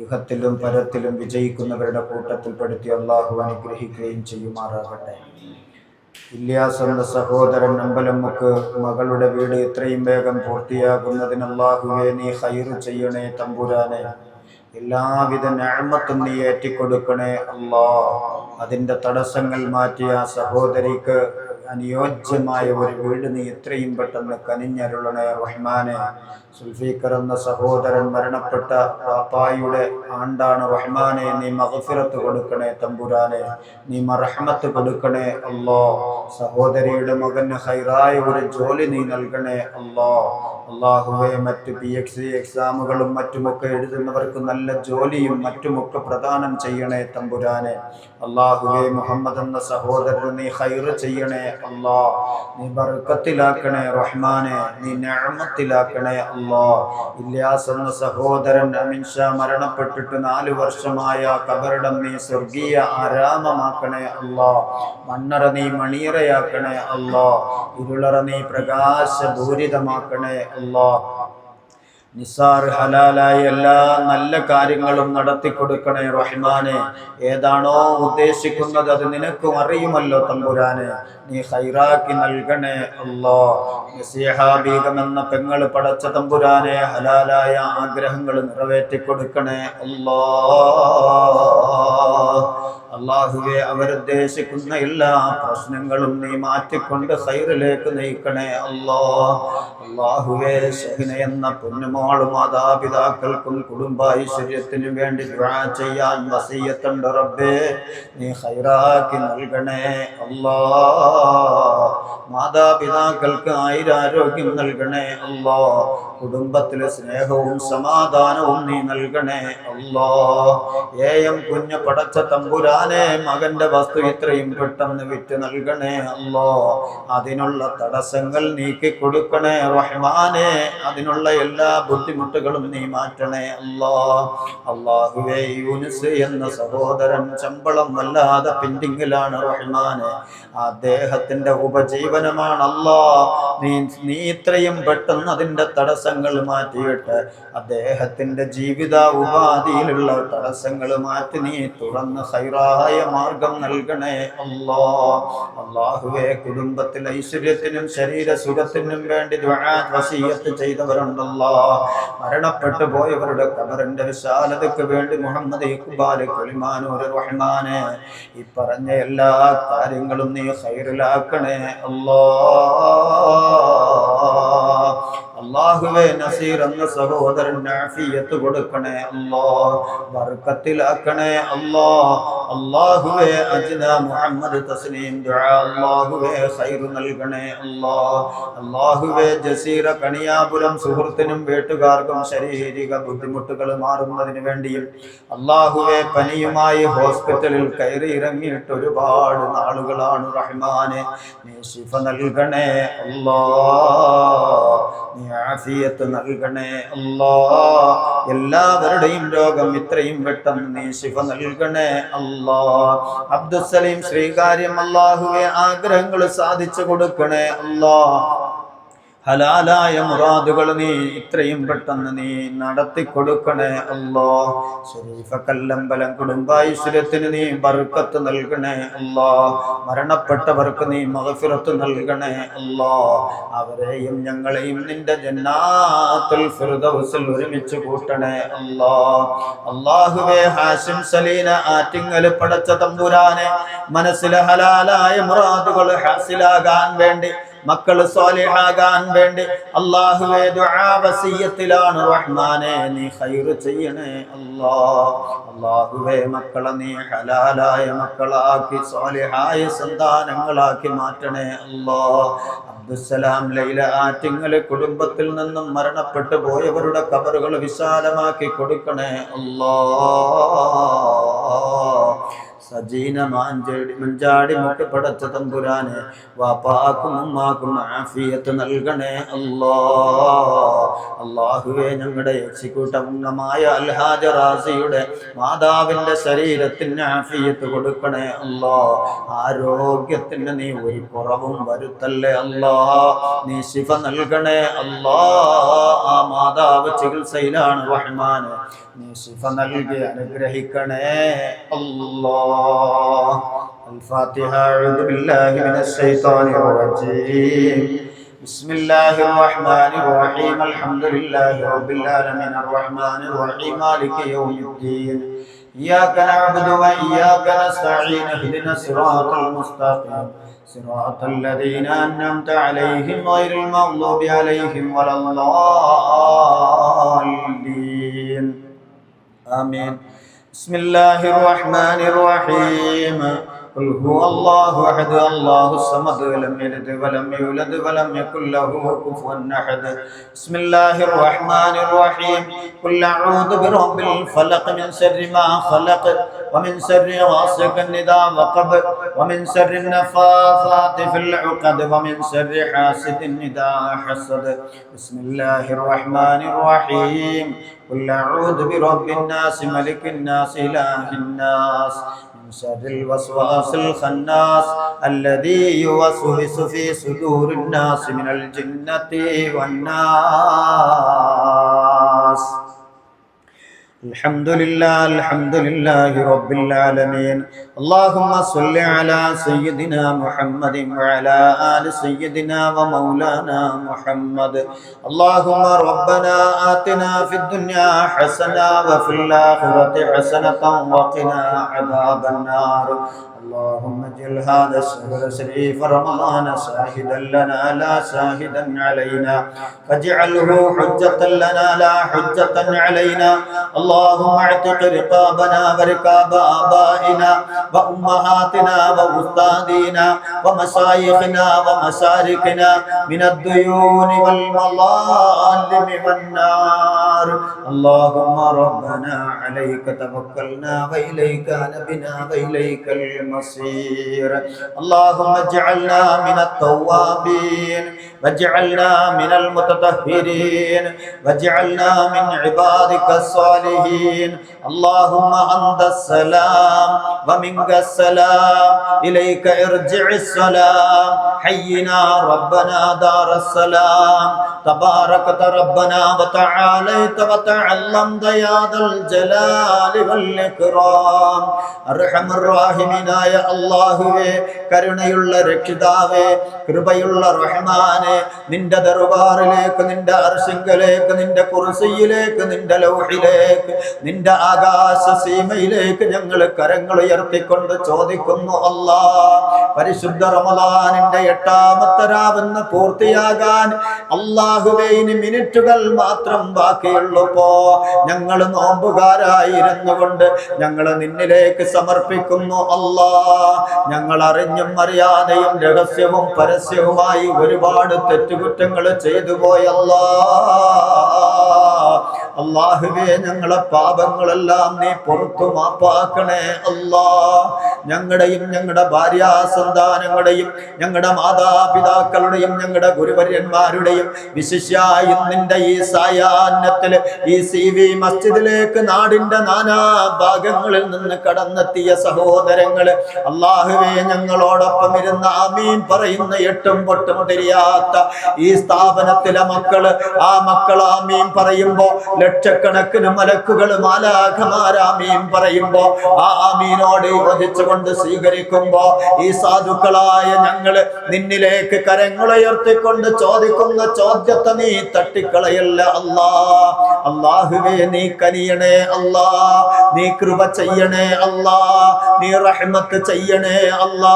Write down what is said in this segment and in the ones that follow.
യുഹത്തിലും പരത്തിലും വിജയിക്കുന്നവരുടെ കൂട്ടത്തിൽപ്പെടുത്തി അള്ളാഹു അനുഗ്രഹിക്കുകയും ചെയ്യുമാറാകട്ടെ. ഇല്യാസ് എന്ന സഹോദരൻ അമ്പലമുക്ക് മകളുടെ വീട് എത്രയും വേഗം പൂർത്തിയാകുന്നതിന് അല്ലാഹുവേ നീ ഖൈറ് ചെയ്യണേ തമ്പുരാനെ. എല്ലാവിധ നിഅമത്തും നീ ഏറ്റിക്കൊടുക്കണേ അല്ലാഹ്. അതിൻ്റെ തടസ്സങ്ങൾ മാറ്റിയ സഹോദരിക്ക് അനുയോജ്യമായ ഒരു വീട് നീ എത്രയും പെട്ടെന്ന് കനിഞ്ഞരുളണേ റഹ്മാനെ. സുൽഫീഖർ എന്ന സഹോദരൻ മരണപ്പെട്ട പാപ്പായുടെ ആണ്ടാണ് റഹ്മാനെ. നീ മഗ്ഫിറത്ത് കൊടുക്കണേ തമ്പുരാനെ, നീ മർഹമത്ത് കൊടുക്കണേ അല്ലാഹ്. സഹോദരിയുടെ മകന് ഖൈറായ ഒരു ജോലി നീ നൽകണേ അല്ലാഹ്. അല്ലാഹുവേ, മറ്റ് PHC എക്സാമുകളും മറ്റുമൊക്കെ എഴുതുന്നവർക്ക് നല്ല ജോലിയും മറ്റുമൊക്കെ പ്രദാനം ചെയ്യണേ തമ്പുരാനെ. അല്ലാഹുവേ, മുഹമ്മദ് എന്ന സഹോദരന് നീ ഖൈറ് ചെയ്യണേ അല്ലാഹ്. നീ ബർക്കത്തിലാക്കണേ റഹ്മാനെ, നീ നിഅമത്തിലാക്കണേ അല്ലാഹ്. ഇല്യാസ് എന്ന സഹോദരൻ അമീൻ ഷാ മരണപ്പെട്ടിട്ട് 4 വർഷമായ ഖബറിടം നീ സ്വർഗീയ ആരാമമാക്കണേ അല്ലാഹ്. മണ്ണറ നീ മണിയറയാക്കണേ അല്ലാഹ്. ഇരുളറ നീ പ്രകാശപൂരിതമാക്കണേ അല്ലാഹ്. നിസാർ ഹലാലായ എല്ലാ നല്ല കാര്യങ്ങളും നടത്തി കൊടുക്കണേ റഹ്മാനെ. ഏതാണോ ഉദ്ദേശിക്കുന്നത് അത് നിനക്കും അറിയുമല്ലോ തമ്പുരാനെ. നീ ഖൈറാക്കി നൽകണേ അല്ലാഹ്. നസീഹ ബീഗം എന്ന പെങ്ങൾ പടച്ച തമ്പുരാനെ, ഹലാലായ ആഗ്രഹങ്ങൾ നിറവേറ്റി കൊടുക്കണേ അല്ലാഹ്. അല്ലാഹുവേ, അവരുദ്ദേശിക്കുന്ന എല്ലാ പ്രശ്നങ്ങളും നീ മാറ്റിക്കൊണ്ട് ഖൈറിലേക്ക് നയിക്കണേ അല്ലാഹ്. അല്ലാഹുവേ, ഷഹ്ന എന്ന പൊന്നുമോള് മാതാപിതാക്കൾക്കും കുടുംബൈശ്വര്യത്തിനും വേണ്ടി ദുആ ചെയ്യാൻ വസിയത്തുണ്ട് റബ്ബേ. നീ ഖൈറാക്കി നൽകണേ അല്ലാഹ്. മാതാപിതാക്കൾക്ക് ആയുരാരോഗ്യം നൽകണേ അല്ലാഹ്. കുടുംബത്തിലെ സ്നേഹവും സമാധാനവും നീ നൽകണേ അല്ലാഹ്. കുഞ്ഞ് പടച്ച തമ്പുരാനെ, മകന്റെ വസ്തു ഇത്രയും പെട്ടെന്ന് വിറ്റ് നൽകണേ അല്ലാഹ്. അതിനുള്ള തടസ്സങ്ങൾ നീക്കി കൊടുക്കണേ റഹ്മാനെ. അതിനുള്ള എല്ലാ ബുദ്ധിമുട്ടുകളും നീ മാറ്റണേ അല്ലാഹ്. അല്ലാഹുവേ, യൂനുസ് എന്ന സഹോദരൻ ശമ്പളം വല്ലാതെ പെൻഡിങ്ങിലാണ് റഹ്മാനെ. അദ്ദേഹത്തിന്റെ ഉപജീവനമാണ് അല്ലാഹ്. നീ ഇത്രയും പെട്ടെന്ന് അതിന്റെ തടസ്സങ്ങൾ മാറ്റിയിട്ട് അദ്ദേഹത്തിന്റെ ജീവിത ഉപാധിയിലുള്ള തടസ്സങ്ങൾ മാറ്റി നീ തുറന്ന് ഖൈറായ മാർഗം നൽകണേ അല്ലാഹ്. അല്ലാഹുവേ, കുടുംബത്തിൽ ഐശ്വര്യത്തിനും ശരീര സുഖത്തിനും വേണ്ടി ദുആ വസിയത്ത് ചെയ്തവരുണ്ടല്ലോ. മരണപ്പെട്ടു പോയവരുടെ ഖബറിന്റെ വിശാലതയ്ക്ക് വേണ്ടി മുഹമ്മദ് ഇഖ്ബാൽ കുലിമാനൂർ റഹ്മാനെ, ഈ പറഞ്ഞ എല്ലാ കാര്യങ്ങളും നീ ഖൈറിലാക്കണേ അല്ലാഹ്. അല്ലാഹുവേ, നസീർ എന്ന സഹോദരൻ ആഫിയത്ത് കൊടുക്കണേ അല്ലാഹ്. ബർക്കത്തിലാക്കണേ അല്ലാഹ്. അല്ലാഹുവേ, അജ്ന മുഹമ്മദ് തസ്ലീം ദുആ അല്ലാഹുവേ ഖൈർ നൽകണേ അല്ലാഹ്. അല്ലാഹുവേ, ജസീറ കണിയാപുരം സുഹൃത്തിനും വീട്ടുകാർക്കും ശാരീരിക ബുദ്ധിമുട്ടുകൾ മാറുന്നതിന് വേണ്ടിയും അല്ലാഹുവേ, പനിയുമായി ഹോസ്പിറ്റലിൽ കയറി ഇറങ്ങിയിട്ട് ഒരുപാട് നാളുകളാണ് റഹ്മാനെ. നീ ശിഫ നൽകണേ അല്ലാഹ്. നീ ആഫിയത്ത് നൽകണേ അല്ലാഹ്. എല്ലാവരുടെയും രോഗം ഇത്രയും പെട്ടെന്ന് നീ ശിഫ നൽകണേ അല്ലാഹ്. അബ്ദുസ്സലീം ശ്രീകാര്യം അല്ലാഹുവേ, ആഗ്രഹങ്ങൾ സാധിച്ചു കൊടുക്കണേ അല്ലാഹ്. ഹലാലായ മുറാദുകൾ നീ ഇത്രയും പെട്ടെന്ന് നീ നടത്തി കൊടുക്കണേ അല്ലാഹ്. ശരീഫ കല്ലമ്പലം കുടുംബൈശ്വര്യത്തിന് നീ ബർക്കത്ത് നൽകണേ അല്ലാഹ്. മരണപ്പെട്ടവർക്ക് നീ മഗ്ഫിറത്ത് നൽകണേ അല്ലാഹ്. അവരെയും ഞങ്ങളെയും നിന്റെ ജന്നാത്തുൽ ഫിർദൗസിൽ ഒരുമിച്ച് കൂട്ടണേ അല്ലാഹ്. അല്ലാഹുവേ, ഹാഷിം സലീന ആറ്റിങ്ങൽ പടച്ച തമ്പുരാനെ, മനസ്സിലെ ഹലാലായ മുറാദുകൾ ഹാസിലാകാൻ വേണ്ടി, മക്കള് സ്വാലിഹാകാൻ വേണ്ടി അല്ലാഹുവേ ദുആ വസിയത്തിലാണ് റഹ്മാനെ. നീ ഖൈറ് ചെയ്യണേ അല്ലാഹ്. അല്ലാഹുവേ, മക്കളെ നീ ഹലാലായ മക്കളാക്കി സ്വാലിഹായ സന്താനങ്ങളാക്കി മാറ്റണേ അല്ലാഹ്. അബ്ദുസ്സലാം ലൈല ആറ്റിങ്ങൽ കുടുംബത്തിൽ നിന്നും മരണപ്പെട്ടു പോയവരുടെ ഖബറുകൾ വിശാലമാക്കി കൊടുക്കണേ അല്ലാഹ്. സജീന മഞ്ചാടി മുട്ടി പടച്ച തമ്പുരാനെ വാപ്പാക്കും ഉമ്മാക്കും ആഫിയത്ത് നൽകണേ അല്ലാ. അല്ലാഹുവേ, ഞങ്ങളുടെ എക്സിക്യൂട്ടീവ് അംഗമായ അൽഹാജ റാസിയുടെ മാതാവിന്റെ ശരീരത്തിന് ആഫിയത്ത് കൊടുക്കണേ അല്ലാ. ആരോഗ്യത്തിന് നീ ഒരു കുറവും വരുത്തല്ലേ അല്ലാ. നീ ശിഫ നൽകണേ അല്ലാ. ആ മാതാവ് ചികിത്സയിലാണ് റഹ്മാനെ, നീ ശിഫ നൽകി അനുഗ്രഹിക്കണേ അല്ലാ. الفاتحة. أعوذ بالله من الشيطان الرجيم. بسم الله الرحمن الرحيم. الحمد لله رب العالمين الرحمن الرحيم مالك يوم الدين. إياك نعبد وإياك نستعين. اهدنا الصراط المستقيم صراط الذين أنعمت عليهم غير المغضوب عليهم ولا الضالين. آمين. بسم الله الرحمن الرحيم. قل هو الله أحد الله الصمد لم يلد ولم يولد ولم يكن له كفوا أحد. بسم الله الرحمن الرحيم. قل أعوذ برب الفلق من شر ما خلق ومن شر غاسق إذا وقب ومن شر النفاثات في العقد ومن شر حاسد إذا حسد. بسم الله الرحمن الرحيم. قل أعوذ برب الناس ملك الناس إله الناس من شر الوسواس الخناس الذي يوسوس في صدور الناس من الجنة والناس. الحمد لله رب العالمين. اللهم صل على سيدنا محمد وعلى آل سيدنا ومولانا محمد. اللهم ربنا آتنا في الدنيا حسنة وفي الآخرة حسنة وقنا عذاب النار. اللهم اجعل هذا الشهر الشريف رمضان شاهدا لنا لا شاهدا علينا، فاجعله حجة لنا لا حجة علينا. اللهم اعتق رقابنا ورقاب آبائنا وأمهاتنا وأستاذنا ومشايخنا ومشاركنا من الديون والمظالم والنار. اللهم ربنا عليك توكلنا وإليك نبنا وإليك المصير. اللهم اجعلنا من التوابين واجعلنا من المتطهرين واجعلنا من عبادك الصالحين. اللهم أنت السلام ومنك السلام، إليك ارجع السلام. حينا ربنا دار السلام، تباركت ربنا وتعاليت وتعلمت يا ذا الجلال والإكرام. أرحم الراحمين يا الله، കരുണയുള്ള രക്ഷിതാവേ, കൃപയുള്ള റഹ്മാനെ, നിന്റെ ദർബാറിലേക്ക്, നിന്റെ അർശിങ്കലേക്ക്, നിന്റെ കുർസിയിലേക്ക്, നിന്റെ ലൗഹിലേക്ക്, നിന്റെ ആകാശ സീമയിലേക്ക് ഞങ്ങൾ കരങ്ങൾ ഉയർത്തിക്കൊണ്ട് ചോദിക്കുന്നു അല്ലാ, പരിശുദ്ധ റമളാനിന്റെ 8ാമത്തെ രാവെന്ന് പൂർത്തിയാകാൻ അല്ലാഹുവേ ഇനി മിനിറ്റുകൾ മാത്രം ബാക്കിയുള്ളപ്പോ ഞങ്ങൾ നോമ്പുകാരായിരുന്നു കൊണ്ട് ഞങ്ങൾ നിന്നിലേക്ക് സമർപ്പിക്കുന്നു അല്ലാ. ഞങ്ങൾ അറിഞ്ഞും അറിയാതെയും രഹസ്യവും പരസ്യവുമായി ഒരുപാട് തെറ്റുകുറ്റങ്ങൾ ചെയ്തു പോയല്ലാ. അല്ലാഹുവേ, ഞങ്ങളെ പാപങ്ങളെല്ലാം നീ പുറത്തു മാപ്പാക്കണേ അല്ലാ. ഞങ്ങളുടെയും ഞങ്ങളുടെ ഭാര്യാ സന്താനങ്ങളുടെയും ഞങ്ങളുടെ മാതാപിതാക്കളുടെയും ഞങ്ങളുടെ ഗുരുവര്യന്മാരുടെയും വിശിഷ്യായി നിന്റെ ഈ സായാഹ്നത്തിൽ ഈ CV മസ്ജിദിലേക്ക് നാടിന്റെ നാനാ ഭാഗങ്ങളിൽ നിന്ന് കടന്നെത്തിയ സഹോദരങ്ങള് അല്ലാഹുവേ, ഞങ്ങളോടൊപ്പം ഇരുന്ന് ആമീൻ പറയുന്ന എട്ടും പൊട്ടും തിരിയാത്ത ഈ സ്ഥാപനത്തിലെ മക്കള്, ആ മക്കൾ ആമീൻ പറയുമ്പോ ലക്ഷക്കണക്കിന് മലക്കുകൾ മാലാഖമാരാമീൻ പറയുമ്പോ ആ ആമീനോട് യോജിച്ചുകൊണ്ട് സ്വീകരിക്കുമ്പോ ഈ സാധുക്കളായ ഞങ്ങള് നിന്നിലേക്ക് കരങ്ങളുയർത്തിക്കൊണ്ട് ചോദിക്കുന്ന ചോദ്യത്തെ നീ തട്ടിക്കളയല്ല അല്ലാ. അല്ലാഹുവേ, നീ കനിയണേ അല്ലാ, നീ കൃപ ചെയ്യണേ അല്ലാ, നീ റഹ്മത്ത് ചെയ്യണേ അല്ലാ.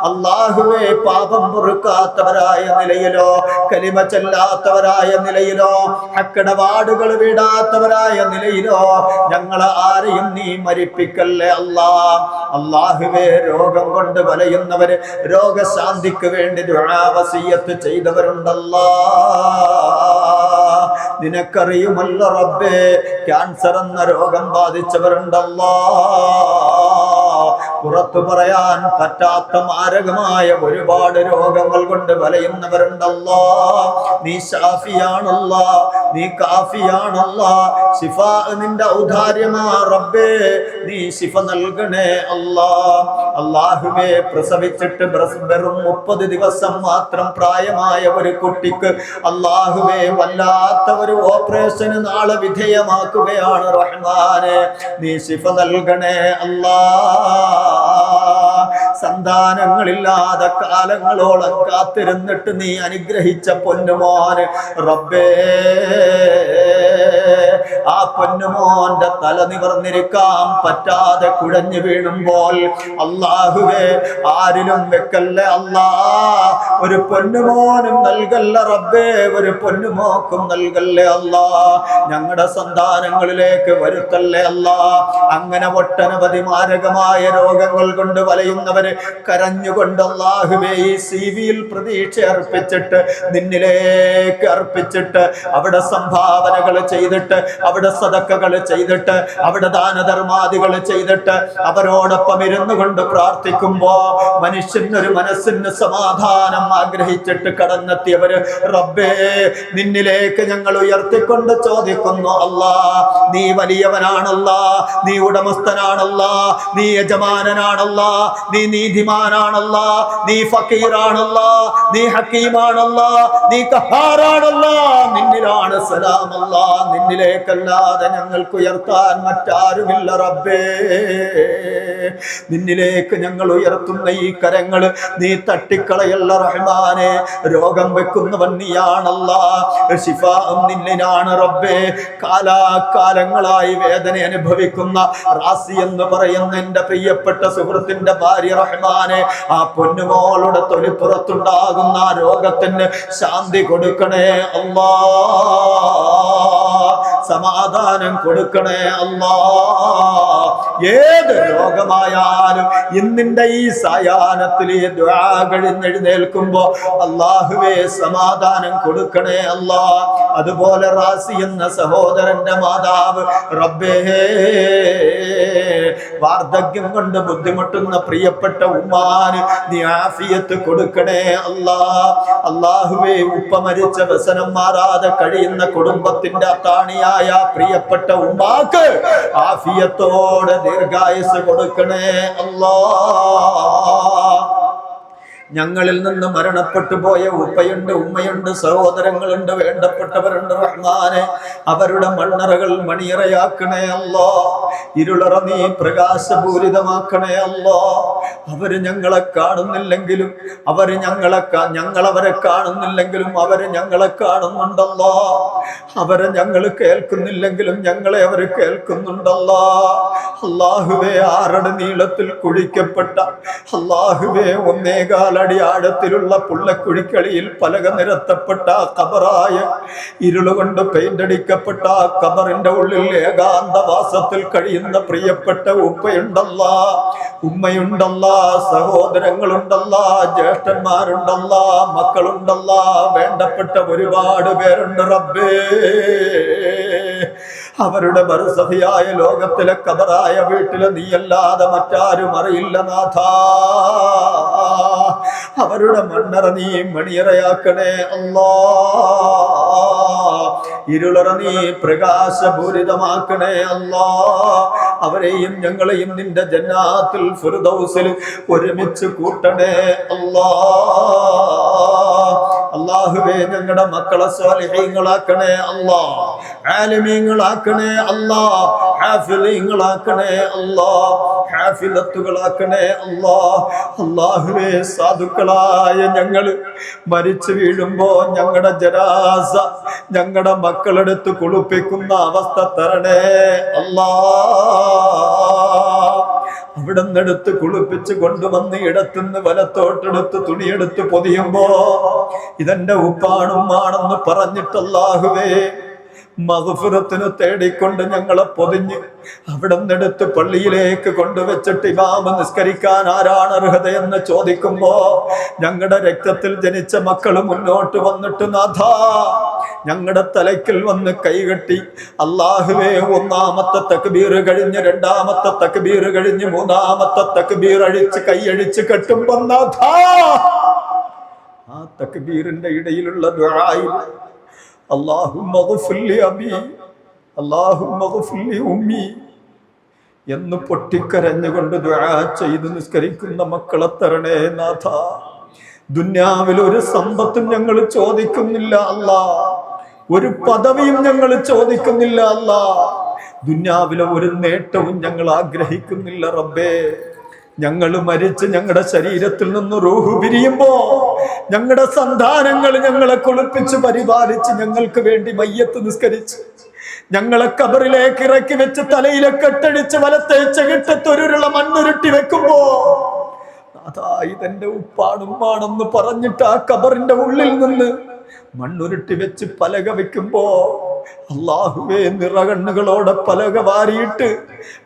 അല്ലാഹുവേ, പാപം പൊറുക്കാത്തവരായ നിലയിലോ കലിമ ചെല്ലാത്തവരായ നിലയിലോ ഹക്കടപാടുകൾ വീടാത്തവരായ നിലയിലോ ഞങ്ങളെ ആരെയും നീ മരിപ്പിക്കല്ലേ അല്ലാ. അല്ലാഹുവേ, രോഗം കൊണ്ട് വലയുന്നവര്, രോഗശാന്തിക്ക് വേണ്ടി ദുആ വസിയ്യത്ത് ചെയ്തവരുണ്ടല്ലാ. നിനക്കറിയുമല്ലോ റബ്ബേ, ക്യാൻസർ എന്ന രോഗം ബാധിച്ചവരുണ്ടല്ലാ. പുറത്തു പറയാൻ പറ്റാത്ത മാരകമായ ഒരുപാട് രോഗങ്ങൾ കൊണ്ട് വലയുന്നവരുണ്ടല്ലോ. നീ ഷാഫിയാണല്ലോ, നീ കാഫിയാണല്ലോ. ശിഫ നിന്റെ ഔദാര്യമാ റബ്ബേ, നീ ശിഫ നൽകണേ അല്ലാ. അല്ലാഹുവേ, പ്രസവിച്ചിട്ട് വെറും 30 ദിവസം മാത്രം പ്രായമായ ഒരു കുട്ടിക്ക് അല്ലാഹുവേ വല്ലാത്ത ഒരു ഓപ്പറേഷന് നാളെ വിധേയമാക്കുകയാണ് റഹ്മാനെ. നീ ശിഫ നൽകണേ അല്ലാ. സന്താനങ്ങളില്ലാതെ കാലങ്ങളോളം കാത്തിരുന്നിട്ട് നീ അനുഗ്രഹിച്ച പൊന്നുമോന് റബ്ബേ, ആ പൊന്നുമോന്റെ തല നിവർന്നിരിക്കാൻ പറ്റാതെ കുഴഞ്ഞു വീണുമ്പോൾ അല്ലാഹുവേ ആരിലും വെക്കല്ലേ അല്ലാ. ഒരു പൊന്നുമോനും നൽകല്ല റബ്ബേ, ഒരു പൊന്നുമോക്കും നൽകല്ലേ അല്ലാ. ഞങ്ങളുടെ സന്താനങ്ങളിലേക്ക് വരുത്തല്ലേ അല്ലാ. അങ്ങനെ ഒട്ടനവധി മാരകമായ രോഗങ്ങൾ കൊണ്ട് വലയുന്നവര് കരഞ്ഞുകൊണ്ട് അല്ലാഹുവേ ഈ സിവിയിൽ പ്രതീക്ഷ അർപ്പിച്ചിട്ട് നിന്നിലേക്ക് അർപ്പിച്ചിട്ട് അവിടെ സംഭാവനകൾ ചെയ്തിട്ട് അവിടെ സദക്കകൾ ചെയ്തിട്ട് അവിടെ ദാനധർമാദികൾ ചെയ്തിട്ട് അവരോടൊപ്പം ഇരുന്നു കൊണ്ട് പ്രാർത്ഥിക്കുമ്പോ മനുഷ്യനൊരു മനസ്സിന് സമാധാനം ആഗ്രഹിച്ചിട്ട് കടന്നെത്തിയവര് റബ്ബേ, നിന്നിലേക്ക് ഞങ്ങൾ ഉയർത്തിക്കൊണ്ട് ചോദിക്കുന്നു അല്ലാ, നീ വലിയവനാണല്ലാ, നീ ഉടമസ്ഥനാണല്ലാ, നീ യജമാനനാണല്ലാ, നീ നീതിമാനാണല്ലാ, നീ ഫക്കീറാണല്ലാ, നീ ഹക്കീമാണല്ലാ, നീ ഖഹാറാണല്ലാ. നിന്നിലാണ് സലാമല്ലാ. നിന്നിലേക്കല്ലാതെ ഞങ്ങൾക്ക് ഉയർത്താൻ മറ്റാരുമില്ല റബ്ബേ. നിന്നിലേക്ക് ഞങ്ങൾ ഉയർത്തുന്ന ഈ കരങ്ങൾ നീ തട്ടിക്കളയല്ല റഹ്മാനെ. രോഗം വെക്കുന്നവൻ നീയാണല്ലാ, ശിഫാഉം നിന്നിലാണ് റബ്ബേ. കാലാകാലങ്ങളായി വേദന അനുഭവിക്കുന്ന റാസി എന്ന് പറയുന്ന എന്റെ പ്രിയപ്പെട്ട സുഹൃത്തിന്റെ ഭാര്യ റഹ്മാനെ, ആ പൊന്നുമോളുടെ തൊലിപ്പുറത്തുണ്ടാകുന്ന ആ രോഗത്തിന് ശാന്തി കൊടുക്കണേ അല്ലാ, സമാധാനം കൊടുക്കണേ അല്ലാ. ഏത് രോഗമായാലും ഇന്നിന്റെ ഈ സായാഹ്നത്തിൽ ഈ ദുആ കഴിഞ്ഞെഴുന്നേൽക്കുമ്പോ അല്ലാഹുവേ സമാധാനം കൊടുക്കണേ അല്ലാ. അതുപോലെ റാസി എന്ന സഹോദരന്റെ മാതാവ് റബ്ബേ, വാർദ്ധക്യം കൊണ്ട് ബുദ്ധിമുട്ടുന്ന പ്രിയപ്പെട്ട ഉമ്മാന് നീ ആഫിയത്ത് കൊടുക്കണേ അല്ലാ. അല്ലാഹുവേ, ഉപ്പ മരിച്ച വ്യസനം മാറാതെ കഴിയുന്ന കുടുംബത്തിന്റെ അത്താണിയായ പ്രിയപ്പെട്ട ഉമ്മാക്ക് ആഫിയത്തോടെ ദീർഘായുസ് കൊടുക്കണേ അല്ലാ. ഞങ്ങളിൽ നിന്ന് മരണപ്പെട്ടു പോയ ഉപ്പയുണ്ട്, ഉമ്മയുണ്ട്, സഹോദരങ്ങളുണ്ട്, വേണ്ടപ്പെട്ടവരുണ്ട് റഹ്മാനെ. അവരുടെ മണ്ണറകൾ മണിയറയാക്കണേ അല്ലാ. ഇരുളറ നീ പ്രകാശപൂരിതമാക്കണേ അല്ലാ. അവര് ഞങ്ങളെ കാണുന്നില്ലെങ്കിലും ഞങ്ങളവരെ കാണുന്നില്ലെങ്കിലും അവര് ഞങ്ങളെ കാണുന്നുണ്ടല്ലോ. അവരെ ഞങ്ങൾ കേൾക്കുന്നില്ലെങ്കിലും ഞങ്ങളെ അവര് കേൾക്കുന്നുണ്ടല്ലോ. അല്ലാഹുവേ, ആറടി നീളത്തിൽ കുഴിക്കപ്പെട്ട അല്ലാഹുവേ 1.25 അടി ആഴത്തിലുള്ള പുള്ളക്കുഴിക്കളിയിൽ പലക നിരത്തപ്പെട്ട ഖബറായ ഇരുളുകൊണ്ട് പെയിന്റടിക്കപ്പെട്ട ഖബറിന്റെ ഉള്ളിൽ ഏകാന്തവാസത്തിൽ കഴിയുന്ന പ്രിയപ്പെട്ട ഉപ്പയുണ്ടല്ലാ, ഉമ്മയുണ്ടല്ലാ, സഹോദരങ്ങളുണ്ടല്ലാ, ജ്യേഷ്ഠന്മാരുണ്ടല്ലാ, മക്കളുണ്ടല്ലാ, വേണ്ടപ്പെട്ട ഒരുപാട് പേരുണ്ട് റബ്ബേ. അവരുടെ ബർസഖിയായ ലോകത്തിലെ ഖബറായ വീട്ടിലെ നീയല്ലാതെ മറ്റാരും അറിയില്ല നാഥാ. അവരുടെ മണ്ണറ നീ മണിയറയാക്കണേ അല്ലാ. ഇരുളറ നീ പ്രകാശപൂരിതമാക്കണേ അല്ലാ. അവരെയും ഞങ്ങളെയും നിന്റെ ജന്നാത്തുൽ ഫിർദൗസിൽ ഒരുമിച്ച് കൂട്ടണേ അല്ലാ. അല്ലാഹുവേ, ഞങ്ങളുടെ മക്കളെ സ്വാലിഹീങ്ങളാക്കണേ അല്ലാ, ആലിമീങ്ങളാക്കണേ അല്ലാ, ഹാഫിളീങ്ങളാക്കണേ അല്ലാ, ഹാഫിളത്തുകളാക്കണേ അല്ലാ. അല്ലാഹുവേ, സാധുക്കളായ ഞങ്ങള് മരിച്ചു വീഴുമ്പോ ഞങ്ങളുടെ ജനാസ ഞങ്ങളുടെ മക്കളെടുത്ത് കുളിപ്പിക്കുന്ന അവസ്ഥ തരണേ അല്ലാ. അവിടെ നിന്നെടുത്ത് കുളിപ്പിച്ച് കൊണ്ടുവന്ന് ഇടത്തുനിന്ന് വലത്തോട്ടെടുത്ത് തുണിയെടുത്ത് പൊതിയുമ്പോ ഇതെന്റെ ഉപ്പാണുമാണെന്ന് പറഞ്ഞിട്ട് അല്ലാഹുവേ മഗ്ഫിറത്തിനെ തേടിക്കൊണ്ട് ഞങ്ങളെ പൊതിഞ്ഞ് അവിടെ നിന്നെടുത്ത് പള്ളിയിലേക്ക് കൊണ്ടുവച്ചിട്ട് ഇമാമ് നിസ്കരിക്കാൻ ആരാണ് അർഹതയെന്ന് ചോദിക്കുമ്പോ ഞങ്ങളുടെ രക്തത്തിൽ ജനിച്ച മക്കള് മുന്നോട്ട് വന്നിട്ട് നാഥാ ഞങ്ങളുടെ തലയ്ക്കൽ വന്ന് കൈകെട്ടി അല്ലാഹുവേ ഒന്നാമത്തെ തക്ബീർ കഴിഞ്ഞ് രണ്ടാമത്തെ തക്ബീർ കഴിഞ്ഞ് മൂന്നാമത്തെ തക്ബീർ അഴിച്ച് കൈയഴിച്ച് കെട്ടുമ്പോ നാഥാ ആ തക്ബീറിന്റെ ഇടയിലുള്ള ദുആയിൽ അല്ലാഹുമ്മ ഗ്ഫിർ ലി അബീ അല്ലാഹുമ്മ ഗ്ഫിർ ലി ഉമ്മി എന്ന് പൊട്ടിക്കരഞ്ഞുകൊണ്ട് ദുആ ചെയ്ത് നിസ്കരിക്കുന്ന മക്കളെ തരണേ നാഥ. ദുനിയാവിൽ ഒരു സമ്പത്തും ഞങ്ങൾ ചോദിക്കുന്നില്ല അല്ലാ, ഒരു പദവിയും ഞങ്ങൾ ചോദിക്കുന്നില്ല അല്ലാ, ദുനിയാവിലെ ഒരു നേട്ടവും ഞങ്ങൾ ആഗ്രഹിക്കുന്നില്ല റബ്ബേ. ഞങ്ങൾ മരിച്ച് ഞങ്ങളുടെ ശരീരത്തിൽ നിന്ന് റൂഹ് പിരിയുമ്പോ ഞങ്ങളുടെ സന്താനങ്ങൾ ഞങ്ങളെ കുളിപ്പിച്ച് പരിപാലിച്ച് ഞങ്ങൾക്ക് വേണ്ടി മയ്യത്ത് നിസ്കരിച്ച് ഞങ്ങളെ ഖബറിലേക്ക് ഇറക്കി വെച്ച് തലയിലെ കെട്ടടിച്ച് വലത്തെ ചെകിട്ടത്തൊരുള്ള മണ്ണുരുട്ടി വെക്കുമ്പോ അതാ ഇതെന്റെ ഉപ്പാണുമ്മാണെന്ന് പറഞ്ഞിട്ട് ആ ഖബറിന്റെ ഉള്ളിൽ നിന്ന് മണ്ണുരുട്ടി വെച്ച് പലക വെക്കുമ്പോ അല്ലാഹുവേ നിറകണ്ണുകളോടെ പലക വാരിയിട്ട്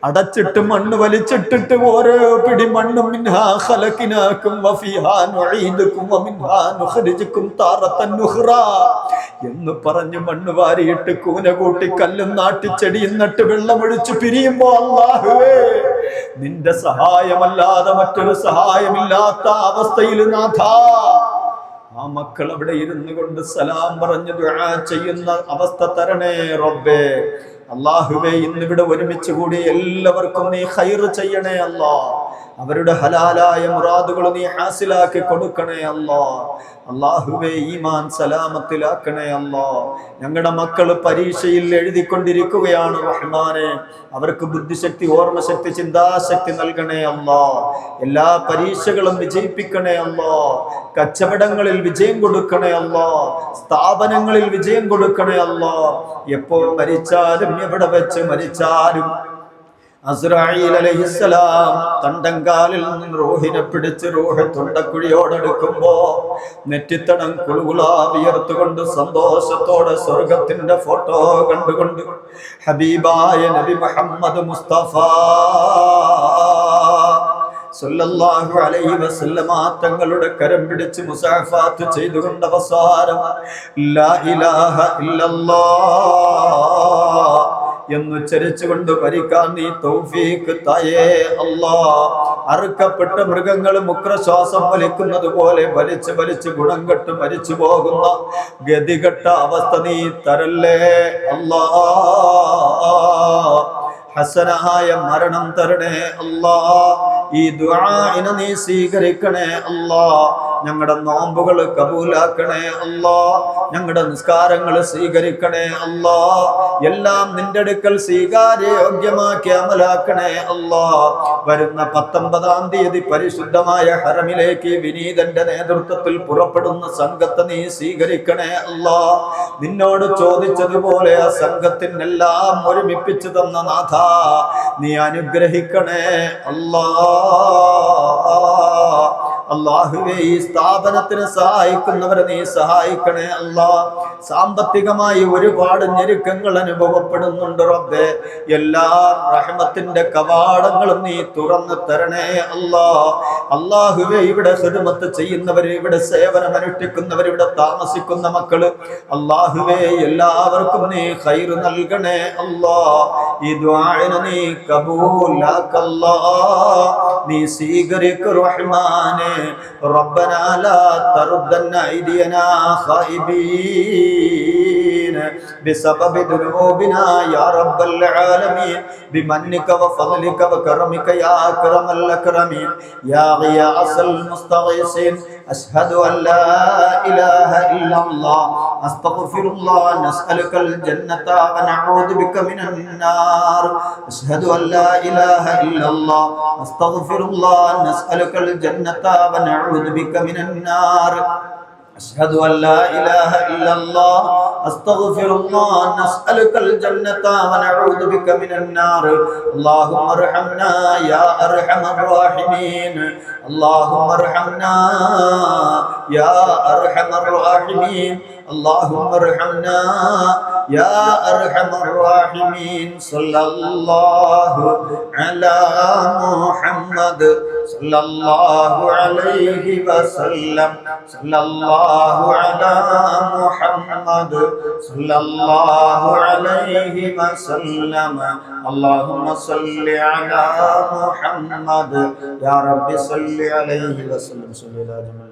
അടച്ചിട്ട് മണ്ണ് വലിച്ചിട്ടിട്ട് ഓരോ പിടി മണ്ണും മിൻഹാ ഖലഖനാകും വഫീഹാ നുഈദുകും വമിൻഹാ നുഖ്രിജുകും താറത്തൻ ഉഖ്റാ എന്ന് പറഞ്ഞ് മണ്ണ് വാരിയിട്ട് കൂന കൂട്ടി കല്ലും നാട്ടി ചെടിയും നട്ട് വെള്ളമൊഴിച്ച് പിരിയുമ്പോ അല്ലാഹുവേ നിന്റെ സഹായമല്ലാതെ മറ്റൊരു സഹായമില്ലാത്ത അവസ്ഥയിൽ നാഥാ ആ മക്കൾ അവിടെ ഇരുന്നു കൊണ്ട് സലാം പറഞ്ഞ് ദുആ ചെയ്യുന്ന അവസ്ഥ തരണേ റബ്ബേ. അല്ലാഹുവേ ഇന്നിവിടെ ഒരുമിച്ച് കൂടി എല്ലാവർക്കും നീ ഖൈർ ചെയ്യണേ അല്ലാ. അവരുടെ ഹലാലായ മുറാദുകൾ നീ ഹാസിലാക്കി കൊടുക്കണേ അല്ലാ. അല്ലാഹുവേ ഈമാൻ സലാമത്തിലാക്കണേ അല്ലാ. ഞങ്ങളുടെ മക്കള് പരീക്ഷയിൽ എഴുതിക്കൊണ്ടിരിക്കുകയാണ് റഹ്മാനെ, അവർക്ക് ബുദ്ധിശക്തി, ഓർമ്മശക്തി, ചിന്താശക്തി നൽകണേ അല്ലാ. എല്ലാ പരീക്ഷകളും വിജയിപ്പിക്കണേ അല്ലാ. കച്ചവടങ്ങളിൽ വിജയം കൊടുക്കണേ അല്ലാ. സ്ഥാപനങ്ങളിൽ വിജയം കൊടുക്കണേ അല്ലാ. എപ്പോ മരിച്ചാലും എവിടെ വെച്ച് മരിച്ചാലും അസ്രായീൽ അലൈഹിസ്സലാം തണ്ടങ്കാലിൽ നിന്ന് റൂഹിനെ പിടിച്ച് റൂഹ് തൊണ്ടക്കുഴിയോടെടുക്കുമ്പോ നെറ്റിത്തടം കുളുകുളാ വിയർത്തുകൊണ്ട് സന്തോഷത്തോടെ സ്വർഗത്തിന്റെ ഫോട്ടോ കണ്ടുകൊണ്ട് ഹബീബായ നബി മുഹമ്മദ് മുസ്തഫ സല്ലല്ലാഹു അലൈഹി വസല്ലമ തങ്ങളുടെ കരം പിടിച്ച് മുസാഫാത്ത് ചെയ്തുകൊണ്ട് അവസാനം ലാ ഇലാഹ ഇല്ലല്ലാഹ് എന്നുച്ചരിച്ചുകൊണ്ട് മരിക്കാൻ നീ തൗഫീഖ് തായേ അല്ലാ. അറുക്കപ്പെട്ട മൃഗങ്ങൾ മുക്രശ്വാസം വലിക്കുന്നത് പോലെ വലിച്ച് വലിച്ച് ഗുണം കെട്ട് മരിച്ചു പോകുന്ന ഗതികെട്ട അവസ്ഥ നീ തരല്ലേ അല്ലാ. ഹസനായ മരണം തരണേ അല്ലാ. ഈ ദുആഇനെ നീ സ്വീകരിക്കണേ അല്ലാ. ഞങ്ങളുടെ നോമ്പുകൾ കബൂലാക്കണേ അല്ലാ. ഞങ്ങളുടെ നിസ്കാരങ്ങൾ സ്വീകരിക്കണേ അല്ലാ. എല്ലാം നിന്റെ അടുക്കൽ സ്വീകാര്യോഗ്യമാക്കി അമലാക്കണേ അല്ലാ. വരുന്ന 19-ാം തീയതി പരിശുദ്ധമായ ഹറമിലേക്ക് വിനീതന്റെ നേതൃത്വത്തിൽ പുറപ്പെടുന്ന സംഘത്തെ നീ സ്വീകരിക്കണേ അല്ലാ. നിന്നോട് ചോദിച്ചതുപോലെ ആ സംഘത്തിനെല്ലാം ഒരുമിപ്പിച്ചു തന്ന നാഥ നീ അനുഗ്രഹിക്കണേ അല്ലാ. അല്ലാഹുവേ ഈ സ്ഥാപനത്തിന് സഹായിക്കുന്നവരെ നീ സഹായിക്കണേ അല്ലാ. സാമ്പത്തികമായി ഒരുപാട് ഞെരുക്കങ്ങൾ അനുഭവപ്പെടുന്നുണ്ട് റബ്ബേ. എല്ലാ റഹ്മത്തിന്റെ കവാടങ്ങളും നീ തുറന്നു തരണേ അല്ലാ. അല്ലാഹുവേ ഇവിടെ ഖിദ്മത്ത് ചെയ്യുന്നവർ, ഇവിടെ സേവനം അനുഷ്ഠിക്കുന്നവർ, ഇവിടെ താമസിക്കുന്ന മക്കള് അല്ലാഹുവേ എല്ലാവർക്കും നീ ഖൈർ നൽകണേ അല്ലാ. ഈ ദുആഇനെ നീ കബൂലാക്കല്ലാ. നീ സ്വീകരിക്കു റഹ്മാനേ. ربنا لا تردن أيدينا خائبين بسبب ذنوبنا يا رب العالمين بمنك وفضلك وكرمك يا أكرم الأكرمين يا غياث المستغيثين. أشهد أن لا إله إلا الله أستغفر الله نسألك الجنة ونعوذ بك من النار. أشهد أن لا إله إلا الله أستغفر الله نسألك الجنة ونعوذ بك من النار. أشهد أن لا إله إلا الله أستغفر الله نسألك الجنة ونعوذ بك من النار. اللهم ارحمنا يا أرحم الراحمين. اللهم ارحمنا يا أرحم الراحمين. اللهم ارحمنا يا أرحم الراحمين. صلى الله على محمد صلى الله عليه وسلم. صلى الله على محمد صلى الله عليه وسلم. اللهم صل على محمد يا رب صل عليه وسلم. صل على